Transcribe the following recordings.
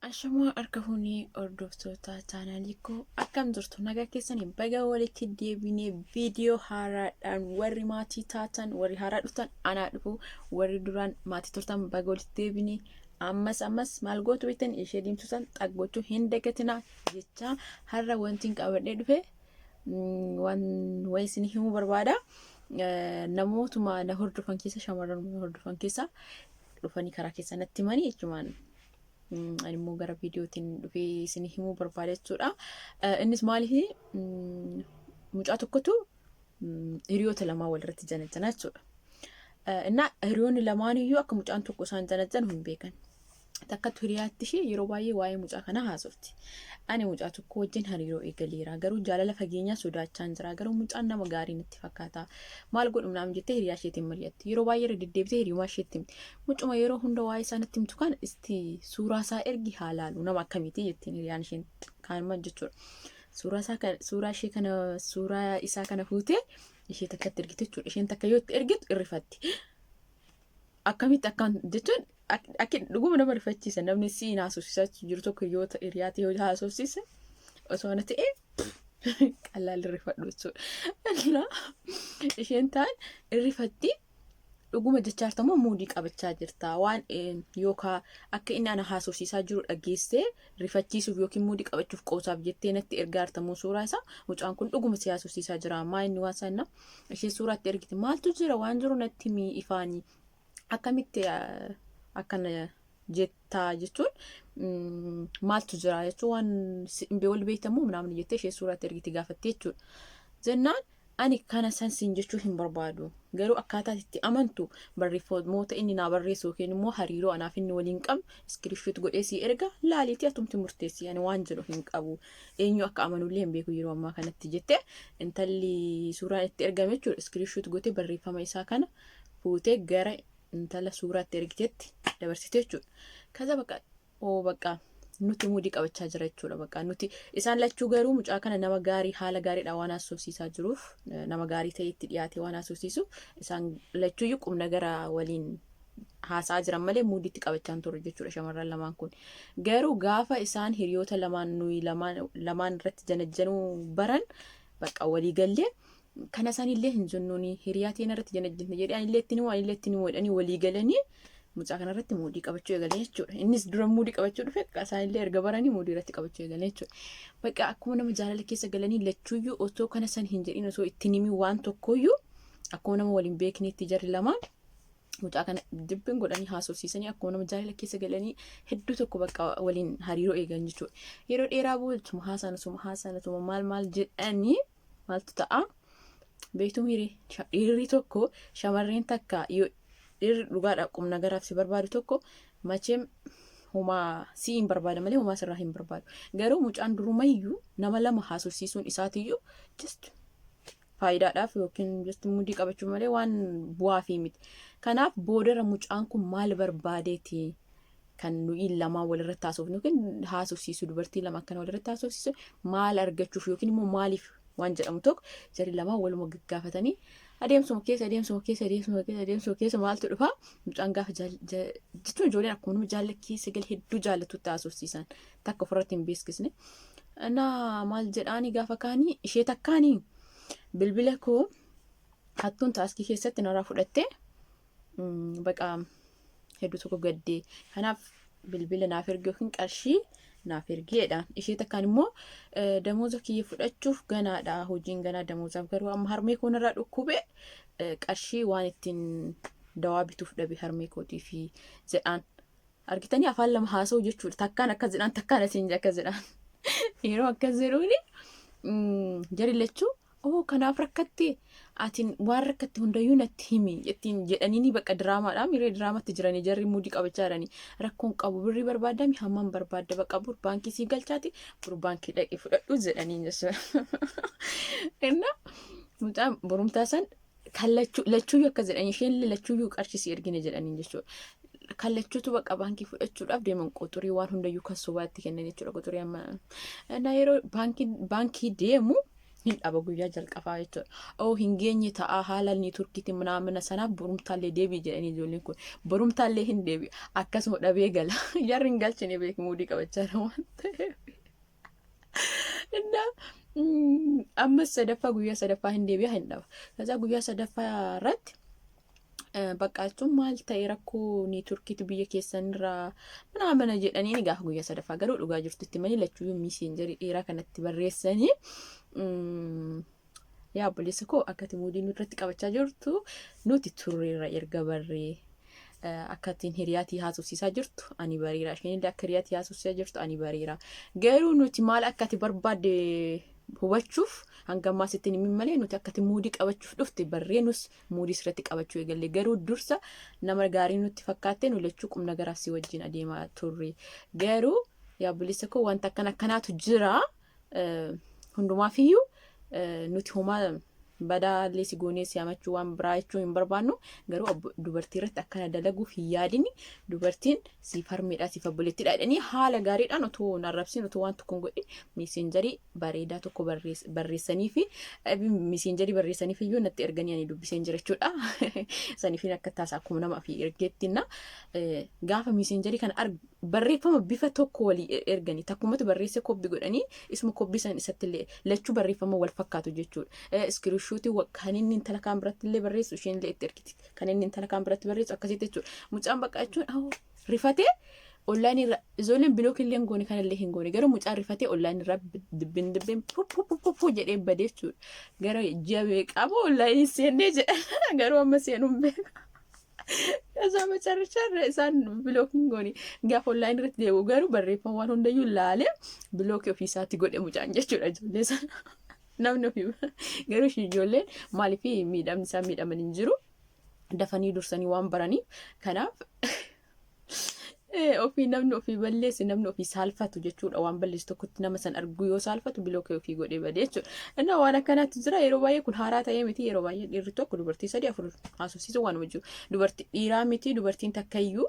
Ashamaa harka hunii hordoftoota chaanaalii koo akkam jirtu nagaa keessanii baga walitti deebinee viidiyoo haaraadhaan warri maatii taatan warri haaraa dhuftan anaa dhufu warri duraan maatii turtan baga walitti deebinee ammas maal gootu beektan ishee diimtusan xaggochuu hin dagatinaa jecha har'a wantiin qabadhee dhufe waan wayisin himuu barbaada. Namootuma na hordofan keessa shammarran hordofan keessa dhufanii karaa keessa natti himanii jechumaan. Ani immoo gara viidiyootiin dhufee isin himuu barbaada jechuudha. Innis maaliif mucaa tokkotu hiriyoota lamaa walirratti janjajanaa jechuudha. Innaa hiriyoonni lamaan iyyuu akka mucaan tokko isaan janajanu hin beekan. Takkatu hiriyaatti ishee yeroo baay'ee waa'ee mucaa kanaa haasofti. Ani mucaa tokko wajjin hariiroo eegaleera. Garuu jaalala fageenyaa sodaachaa jira. Garuu mucaan nama gaarii natti fakkaata. Maal godhumnaam jettee hiriyaa isheetiin mari'atti. Yeroo baay'ee irra deddeebitee hiriyummaa isheetti himti. Mucuma yeroo hunda waa'ee isaa natti himtu kana isti suuraa isaa ergi haa laalu nama akkamiiti jettiin hiriyaan isheen kaanuma jechuudha. Suuraa isaa kana fuutee ishee takkatti ergite jechuudha. Isheen takka yoo itti ergitu irrifatti. Akkamitti akkaan jechuun akka dhuguma nama rifachiisa namni si haasofsiisaa jiru tokko yoo hiriyaatti yoo haasofsiise osoo na ta'e qallaan irrifadhu jechuudha. Isheen taan irrifatti dhuguma jechaartamoo muudii qabachaa jirta waan yookaan akka inni ana haasofsiisaa jiru dhageessee rifachiisuuf yookiin muudii qabachuuf qoosaaf jettee natti ergaartamuu suuraa isaa mucaan kun dhuguma si haasofsiisaa jira maa inni waan sanna ishee suuraatti ergite maaltu jira waan jiru natti himi ifaanii akkamitti akkana jettaa jechuun maaltu jira jechuun waan simbee wal beektamu namni jettee ishee suuraatti ergite gaafattee jechuudha. Jennaan ani kana sansiin jechuu hin barbaadu garuu akkaataa itti amantu barreeffamoota inni naa barreessu yookiin immoo hariiroo anaaf inni waliin qabu iskiriipshoot godhee si erga laaliitii atumti murteessi ani waan jedhu hin qabu eenyu akka amanullee hin beeku yeroo ammaa kanatti jettee intalli suuraan itti ergame jechuudha iskiriipshoot gootee barreeffama isaa kana fuutee gara intala suuraatti ergiteetti dabarsite jechuudha. Kaza bakka nuti muudii qabachaa jira jechuudha bakka nuti isaan lachuu garuu mucaa kana nama gaarii haala gaariidhaan waan haasofsiisaa jiruuf nama gaarii ta'e itti dhiyaate waan haasofsiisu isaan lachuuyyuu qubna gara waliin haasaa jiran malee muudiitti qabachaa turre jechuudha shamarran lamaan kun. Garuu gaafa isaan hiriyoota lamaan irratti janajjanuu baran bakka walii gallee kana isaanillee hin jennuuni hiriyaatiin irratti janajjanne jedhee anillee ittiin jedhanii walii galanii mucaa kana irratti muudii qabachuu eegalee jechuudha. Innis dura muudii qabachuu dhufe isaanillee erga baranii muudii irratti qabachuu eegalee jechuudha. Bakka akkuma nama jaalala keessa galanii lachuuyyuu osoo kana san hin jedhin osoo ittiin himi waan tokkoyyuu akkuma nama waliin beekneetti jarri lamaan mucaa kana dibbin godhanii haasofsiisanii akkuma nama jaalala keessa galanii hedduu tokko bakka waliin hariiroo eegan jechuudha. Yeroo dheeraa boolchuma haasanatuma maal jedhanii maaltu ta'a? Beektuun dhiirri tokko shamarreen takka yoo dhiirri dhugaadha qubna garaaf si barbaadu tokko macheem homaa si hin barbaada malee homaa sirraa hin barbaadu. Garuu mucaan durumayyuu nama lama haasofsiisuun isaatiyyuu just faayidaadhaaf yookiin just muudii qabachuu malee waan bu'aafii miti. Kanaaf boodara mucaan kun maal barbaadeeti kan nuyi lamaan walirratti haasofnu yookiin haasofsiisu dubartii lama akkana walirratti haasofsiisu maal argachuuf yookiin immoo maaliif waan jedhamu tokko jarri lamaan waluma gaggaafatanii adeemsuma keessa maaltu dhufa mucaan gaafa jechuun ijoolleen akkuma nama jaalala keessa gal hedduu jaallatutti haasofsiisan takka ofirratti hin beeksisne. Maal jedhaanii gaafa kaanii ishee takkaanii bilbila koo hattuun taaskii keessatti narraa fudhattee baqa hedduu tokko gaddee kanaaf bilbila naaf ergi yookiin qarshii naaf ergeedhaan ishee takkaan immoo damooza kiyya fudhachuuf ganaadha hojiin ganaa damoozaaf garuu amma harmee koo narraa dhukkube qarshii waan ittiin dawaa bituuf dhabe harmee kootii fi jedhaan argitanii afaan lama haasa'u jechuudha takkaan akkas jedhaan takkaan asiin akkas jedhaan yeroo akkas jedhuuni jari lachuu kanaaf rakkattee atiin waan rakkatte hundayyuu natti himi ittiin jedhanii bakka diraamaadhaan miree diraamatti jiranii jarri muudii qabachaa jiranii rakkoon qabu birrii barbaadami hammaan barbaadda bakka bur baankii sii galchaati bur baankii dhaqee fudhadhu jedhanii jechuudha. Mucaan borumtaa san kan lachuuyyuu akka jedhanii isheen lachuuyyuu qarshii sii ergine jedhanii jechuudha. Kan lachuutu bakka baankii fudhachuudhaaf deeman qoxurii waan hundayyuu kan sobaatti kennan jechuudha qoxurii amma yeroo baankii deemu hin dhaba guyyaa jalqabaa jechuudha. Hin geenye ta'a haala ni turkiitti mana sanaaf borumtaallee deebii jedhanii ijoolleen kun borumtaallee hin deebi akkasuma dhabee gala jarri hin galchine muudii qabachaa waan ta'eef. Ammas guyyaa sadaffaa hin deebi'a hin dhaba. Kaza guyyaa sadaffaa irratti baqqaachuun maal ta'e rakkoo ni turkiitu biyya keessanirraa mana jedhanii ni gaafa guyyaa sadaffaa garuu dhugaa jirtutti malee lachuu miiseenjarii dheeraa kanatti barreessanii yaa obboleessa koo akkati muudii nurratti qabachaa jirtu nuti turreerra erga barree akkatiin hiriyaatii haasofsiisaa jirtu ani bariira isheenillee akka hiriyaatii haasofsiisaa jirtu ani bariira garuu nuti maal akkati barbaadde hubachuuf hanga ammaasitti ni malee nuti akkati muudii qabachuuf dhufte barreenus muudii sirratti qabachuu eegalle garuu dursa nama gaarii nutti fakkaatte nu lachuu qubna garaasii wajjin adeemaa turre garuu yaa obboleessa koo wanta akkanaatu jira hundumaafiyyuu nuti homaa badaallee si goonee si amachuu waan biraa jechuu hin barbaannu garuu dubartii irratti akkana dalaguuf hin yaadini dubartiin si farmeedhaa si fabboleetti dhaadhanii haala gaariidhaan otoo narrabsiin otoo waan tokko godhi miiseenjarii bareedaa tokko barreessanii fi miiseenjarii barreessaniif iyyuu natti erganii ani dubbiseen jira jechuudha. Saniifiin akka taasa akkuma nama fi ergeettinna gaafa miiseenjarii kana barreeffama bifa tokko walii erganii takkumatti barreesse kobbi godhanii isuma kobbi san isattillee lachuu barreeffama wal fakkaatu jechuudha. Iskiriishuutii kan inni intala kaan biratti illee barreessu isheen illee itti ergiti kan inni intala kaan biratti barreessu akkasitti jechuudha. Mucaan baqqaachuun rifatee online irra ijoolleen bilookii illee hin goone kanallee hin goone garuu mucaan rifatee online irra dibbeen pupupupu jedhee badee jechuudha. Gara jabee qaba online seennee jedha garuu amma seenuun beeka. Isa macarracharra isaan bilookii goone gaafa online irratti deebi'u garuu barreeffama waan hundayyuu laalee bilookii ofiisaatti godhe mucaan jechuudha ijoollee sana. Namni ofii garuu ijoolleen maaliif miidhamni isaa miidhaman hin jiru dafanii dursanii waan baraniif kanaaf ofii namni ofii balleessi namni ofii saalfatu jechuudha waan balleessu tokkotti nama san arguu yoo saalfatu bilookii ofii godhee badee jechuudha. Innaa waan akkanaatti jira yeroo baay'ee kun haaraa ta'ee miti yeroo baay'ee dhiirri tokko dubartii 3-4 haasofsiisu waan jiru dubartii dhiiraa miti dubartiin takkayyuu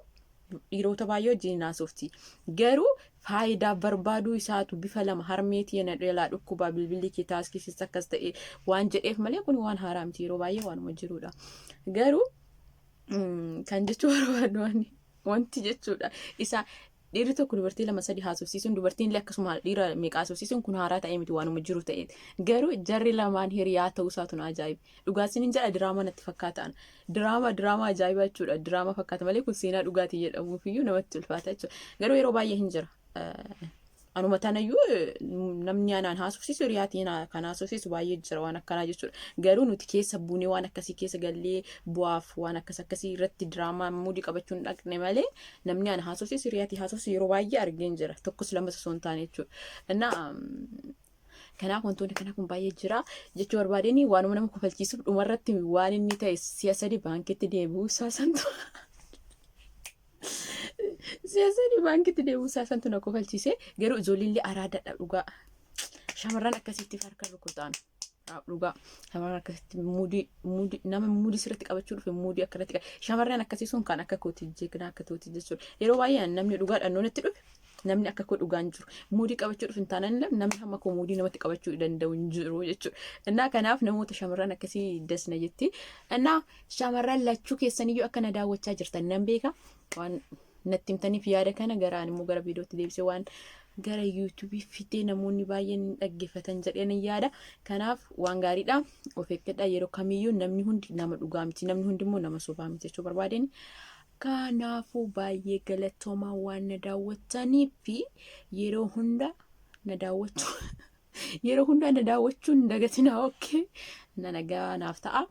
dhiirota baay'ee wajjin haasofti garuu faayidaa barbaaduu isaatu bifa lama harmeetii yana dheelaa dhukkubaa bilbilli kee taaskisiis akkas ta'e waan jedheef malee kun waan haaraa miti yeroo baay'ee waanuma jirudha. Garuu kan jechuu barbaadu wanti jechuudha isa dhiirri tokko dubartii 2-3 haasofsiisuun dubartiin illee akkasuma dhiira meeqa haasofsiisuun kun haaraa ta'ee miti waanuma jiru ta'e garuu jarri lamaan hiriyaa ta'uu isaatu na ajaa'iba. Dhugaatiin hin jedha diraamaa natti fakkaatan diraamaa ajaa'ibaa jechuudha diraamaa fakkaata malee kun seenaa dhugaatii jedhamuufiyyuu namatti ulfaata jechuudha. Garuu yeroo baay'ee hin jira. Anuma tanayyuu namni anaan haasofsiisu hiriyaatiin kan haasofsiisu baay'ee jira waan akkanaa jechuudha. Garuu nuti keessa buunee waan akkasii keessa gallee bu'aaf waan akkasii irratti diraamaa muudii qabachuun dhaqne malee namni ana haasofsiisu hiriyaatii haasofsiisu yeroo baay'ee argeen jira. Tokkos lamas osoo hin taane jechuudha. Innaa kanaaf wantoonni kana kun baay'ee jira jechuu barbaadeen waanuma nama kofalchiisuuf dhumarratti waan inni ta'e si'a 3 baankitti deebi'uu isaa santu. Siyaasni baankitti deebi'uu isaa santu na kofalchiise garuu ijoolleen araadaadha dhugaa shamarran akkasitti farka rukutaan dhugaa shamarran akkasitti muudii nama muudii sirriitti qabachuu dhufe muudii akkanatti shamarran akkasii sun kan akka kootii jeeqnaa akka tootii jechuudha. Yeroo baay'ee namni dhugaadhaan noonatti dhufe namni akka koo dhugaan jiru muudii qabachuu dhufe hin taanaan namni hamma koo muudii namatti qabachuu danda'u hin jiru jechuudha. Innaa kanaaf namoota shamarran akkasii dasna jetti. Innaa shamarran lachuu keessaniyyuu akka na daawwachaa jirtan nan beeka waan natti himtaniif yaada kana garaan immoo gara viidiyootti deebisee waan gara yuutuubii fidee namoonni baay'een dhaggeeffatan jedheen yaada. Kanaaf waan gaariidha of eeggadhaa yeroo kamiyyuu namni hundi nama dhugaa miti namni hundi immoo nama sobaa miti jechuu barbaadeen. Kanaafuu baay'ee galatoomaa waan na daawwattanii fi yeroo hunda na daawwachuun dagatinaa okkee na nagaa naaf ta'a.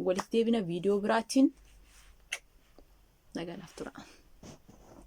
Walitti deebina viidiyoo biraatiin nagaa naaf tura.